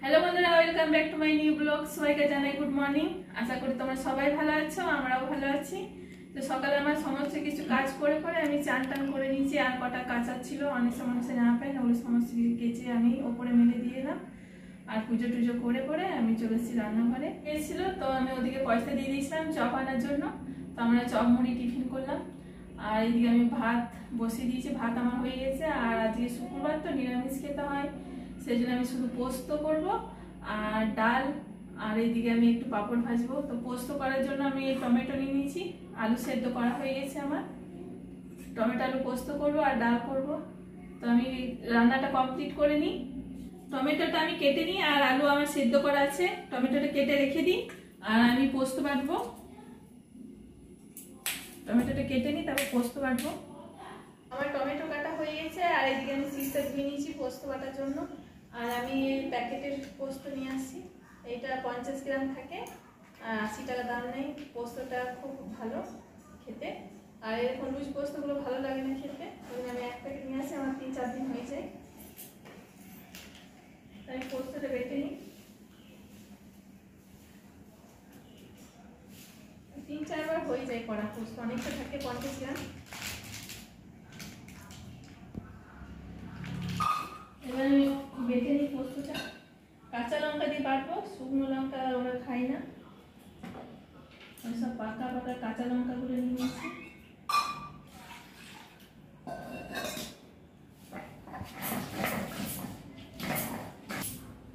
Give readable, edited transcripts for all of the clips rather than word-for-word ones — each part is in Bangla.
হ্যালো বন্ধুরা, welcome back to my new blog. সবাইকে জানাই গুড মর্নিং। আশা করি তোমরা সবাই ভালো আছো, আমরাও ভালো আছি। তো সকালে আমার সমস্ত কিছু কাজ করে করে আমি চান টান করে নিয়েছি। আর কটা কাঁচা ছিল, অনেক মানুষের জামা প্যান্ট, ওগুলো সমস্ত কিছু কেচে আমি ওপরে মেলে দিয়ে এলাম। আর পুজো টুজো করে করে আমি চলে এসেছি রান্নাঘরে। এসেছিল তো আমি ওদিকে পয়সা দিয়ে দিয়েছিলাম চপ আনার জন্য। তো আমরা চপ মুড়ি টিফিন করলাম। আর এইদিকে আমি ভাত বসিয়ে দিয়েছি, ভাত আমার হয়ে গেছে। আর আজকে শুক্রবার তো নিরামিষ খেতে হয়, সেই জন্য আমি শুধু পোস্ত করব আর ডাল। আর এইদিকে আমি একটু পাঁপড় ভাজবো। তো পোস্ত করার জন্য আমি টমেটো নিয়ে নিয়েছি, আলু সেদ্ধ করা হয়ে গেছে আমার। টমেটো আলু পোস্ত করবো আর ডাল করব। তো আমি রান্নাটা কমপ্লিট করে নিই। টমেটোটা আমি কেটে নিই আর আলু আমার সেদ্ধ করা আছে, টমেটোটা কেটে রেখে দিই। আর আমি পোস্ত বাটবো, টমেটোটা কেটে নিই তারপর পোস্ত বাটবো। আমার টমেটো কাটা হয়ে গেছে আর এদিকে আমি সিস্টার ধুয়ে নিয়েছি পোস্ত বাটার জন্য। আর আমি এই প্যাকেটের পোস্ত নিয়ে আসছি, এইটা 50 গ্রাম থাকে আর 80 টাকা দাম নেই। পোস্তটা খুব ভালো খেতে, আর এরকম লুজ পোস্তগুলো ভালো লাগে না খেতে। ওই আমি এক প্যাকেট নিয়ে আসি, আমার 3-4 দিন হয়ে যায়। আমি পোস্তটা বেটে নিই, 3-4 বার হয়ে যায় করা। পোস্ত অনেকটা থাকে, 50 গ্রাম। এবার আমি বেটে নিই পোস্তটা। কাঁচা লঙ্কা দিয়ে বাটবো, শুকনো লঙ্কা ওরা খাই না। সব পাকা পাকা কাঁচা লঙ্কাগুলো নিয়ে নিচ্ছি।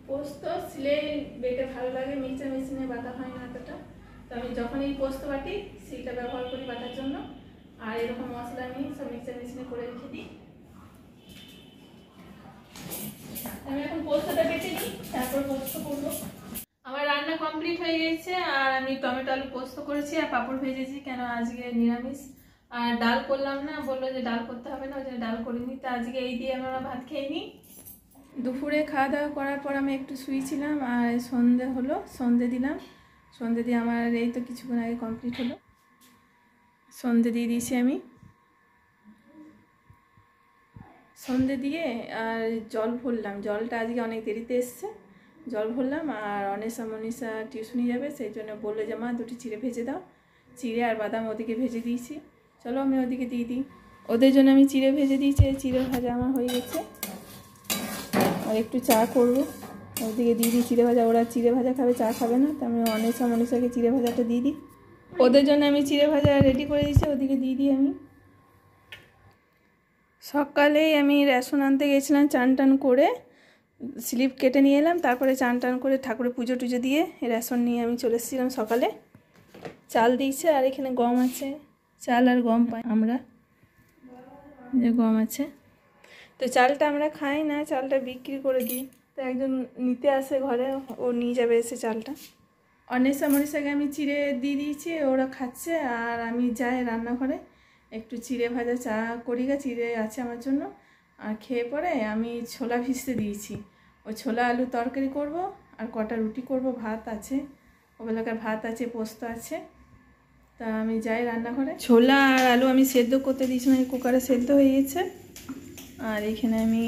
পোস্ত সিলে বেটে ভালো লাগে, মিক্সার মেশিনে বাটা হয় না এতটা। তো আমি যখন এই পোস্ত বাটি সিলটা ব্যবহার করি বাটার জন্য। আর এরকম মশলা আমি সব মিক্সার মেশিনে করে রেখে দিই। আমি এখন পোস্তটা বেটে নিই, তারপর পোস্ত করবো। আমার রান্না কমপ্লিট হয়ে গেছে আর আমি টমেটো আলু পোস্ত করেছি আর পাঁপড় ভেজেছি, কেন আজকে নিরামিষ। আর ডাল করলাম না, বললো যে ডাল করতে হবে না, ওই জন্য ডাল করিনি। তো আজকে এই দিয়ে আমরা ভাত খেয়ে নিই। দুপুরে খাওয়া দাওয়া করার পর আমি একটু শুয়েছিলাম আর সন্ধে হলো, সন্ধে দিলাম। সন্ধে দিয়ে আমার এই তো কিছুক্ষণ আগে কমপ্লিট হলো। সন্ধে দিয়ে দিয়েছি আমি, সন্ধে দিয়ে আর জল ভরলাম। জলটা আজকে অনেক দেরিতে এসছে, জল ভরলাম। আর মনীষা টিউশনি যাবে, সেই জন্য বললো যে মা দুটি চিড়ে ভেজে দাও। চিড়ে আর বাদাম ওদিকে ভেজে দিয়েছি, চলো আমি ওদিকে দিয়ে দিই। ওদের জন্য আমি চিড়ে ভেজে দিয়েছি, চিড়ে ভাজা আমার হয়ে গেছে। আর একটু চা করবো, ওদিকে দিয়ে দিই চিড়ে ভাজা। ওরা চিড়ে ভাজা খাবে, চা খাবে না। তো আমি মনীষাকে চিড়ে ভাজাটা দিয়ে দিই। ওদের জন্য আমি চিড়ে ভাজা রেডি করে দিয়েছি, ওদিকে দিয়ে দিই আমি। সকালেই আমি রেশন আনতে গেছিলাম, চান টান করে স্লিপ কেটে নিয়ে এলাম। তারপরে চান টান করে ঠাকুরের পুজো টুজো দিয়ে রেশন নিয়ে আমি চলে এসেছিলাম সকালে। চাল দিয়েছে আর এখানে গম আছে, চাল আর গম পাই আমরা, যে গম আছে। তো চালটা আমরা খাই না, চালটা বিক্রি করে দিই। তো একজন নিতে আসে ঘরে, ও নিয়ে যাবে এসে চালটা। মনীষাকে আমি চিড়ে দিয়ে দিয়েছি, ওরা খাচ্ছে। আর আমি যাই রান্নাঘরে, একটু চিড়ে ভাজা চা করি, চিড়ে আছে আমার জন্য। আর খেয়ে পরে আমি ছোলা ভিজতে দিয়েছি, ওই ছোলা আলু তরকারি করব আর কটা রুটি করব। ভাত আছে, ওবেলাকার ভাত আছে, পোস্ত আছে। তা আমি যাই রান্নাঘরে। ছোলা আর আলু আমি সেদ্ধ করতে দিয়েছিলাম, কুকারে সেদ্ধ হয়ে গেছে। আর এখানে আমি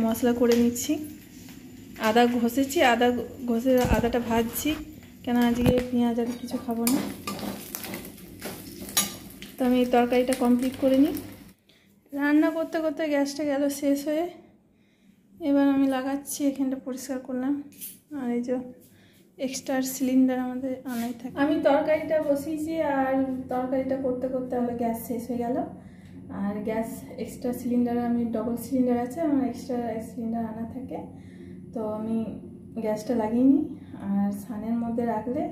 মশলা করে নিচ্ছি, আদা ঘষেছি, আদাটা ভাজছি, কেন আজকে পেঁয়াজ আর কিছু খাবো না। তো আমি এই তরকারিটা কমপ্লিট করে নিই। রান্না করতে করতে গ্যাসটা গেল শেষ হয়ে। এবার আমি লাগাচ্ছি, এখানটা পরিষ্কার করলাম। আর এই যে এক্সট্রা সিলিন্ডার আমাদের আনাই থাকে। আমি তরকারিটা বসিয়েছি আর তরকারিটা করতে করতে আমার গ্যাস শেষ হয়ে গেল। আর গ্যাস এক্সট্রা সিলিন্ডার, আমি ডবল সিলিন্ডার আছে, আমার এক্সট্রা সিলিন্ডার আনা থাকে। তো আমি গ্যাসটা লাগিয়ে নিই। আর সানের মধ্যে রাখলে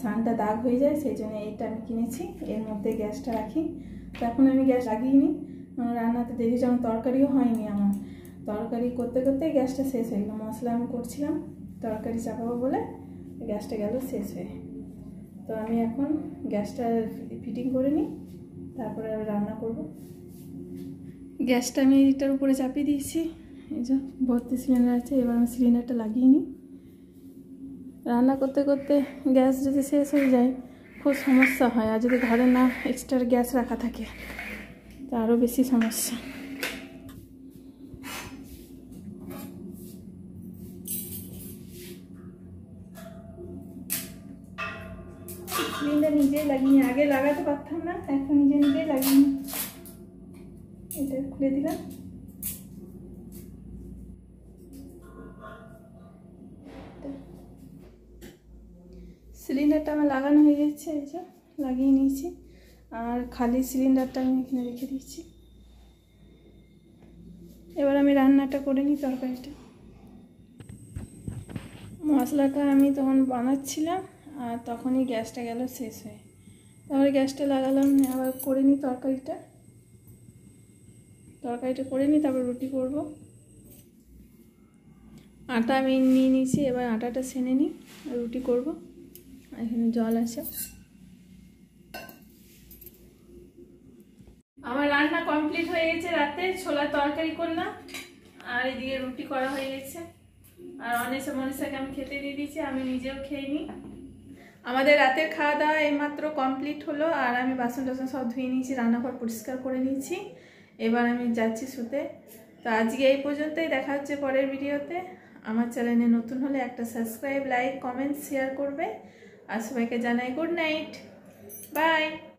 সানটা দাগ হয়ে যায়, সেই জন্য এইটা আমি কিনেছি, এর মধ্যে গ্যাসটা রাখি। তো এখন আমি গ্যাস লাগিয়ে নিই, রান্নাতে দেরি, যেমন তরকারিও হয়নি আমার। তরকারি করতে করতে গ্যাসটা শেষ হয়ে গেল। মশলা আমি করছিলাম, তরকারি চাপাবো বলে গ্যাসটা গেল শেষ হয়ে। তো আমি এখন গ্যাসটা ফিটিং করে নিই, তারপরে আমি রান্না করব। গ্যাসটা আমি এটার উপরে চাপিয়ে দিয়েছি, এই যে ভর্তি সিলিন্ডার আছে। এবার আমি সিলিন্ডারটা লাগিয়ে নিই। রান্না করতে করতে গ্যাস যদি শেষ হয়ে যায় খুব সমস্যা হয়, আর যদি ঘরে না এক্সট্রা গ্যাস রাখা থাকে তা আরও বেশি সমস্যা। সিলিন্ডার নিজেই লাগিয়ে আগে লাগাতে পারতাম না, এখন নিজেই লাগিয়ে এটা খুলে দিলাম। সিলিন্ডারটা আমার লাগানো হয়ে গেছে, এই যে লাগিয়ে নিয়েছি। আর খালি সিলিন্ডারটা আমি এখানে রেখে দিচ্ছি। এবার আমি রান্নাটা করে নিই, তরকারিটা। মশলাটা আমি তখন বানাচ্ছিলাম আর তখনই গ্যাসটা গেল শেষ হয়ে। তারপরে গ্যাসটা লাগালাম, আবার করে নিই তরকারিটা করে নিই, তারপর রুটি করব। আটা আমি নিয়ে নিয়েছি, এবার আটাটা সেনে নিই, রুটি করব। এখানে জল আছে। আমার রান্না কমপ্লিট হয়ে গেছে। রাতে ছোলার তরকারি করলাম আর এদিকে রুটি করা হয়ে গেছে। আর মনীষাকে আমি খেতে দিয়ে দিয়েছি, আমি নিজেও খেয়ে নিই। আমাদের রাতের খাওয়া দাওয়া এইমাত্র কমপ্লিট হলো। আর আমি বাসন টাসন সব ধুয়ে নিয়েছি, রান্নাঘর পরিষ্কার করে নিয়েছি। এবার আমি যাচ্ছি শুতে। তো আজকে এই পর্যন্তই, দেখা হচ্ছে পরের ভিডিওতে। আমার চ্যানেলে নতুন হলে একটা সাবস্ক্রাইব, লাইক, কমেন্ট, শেয়ার করবে। আর সবাইকে জানাই গুড নাইট, বাই।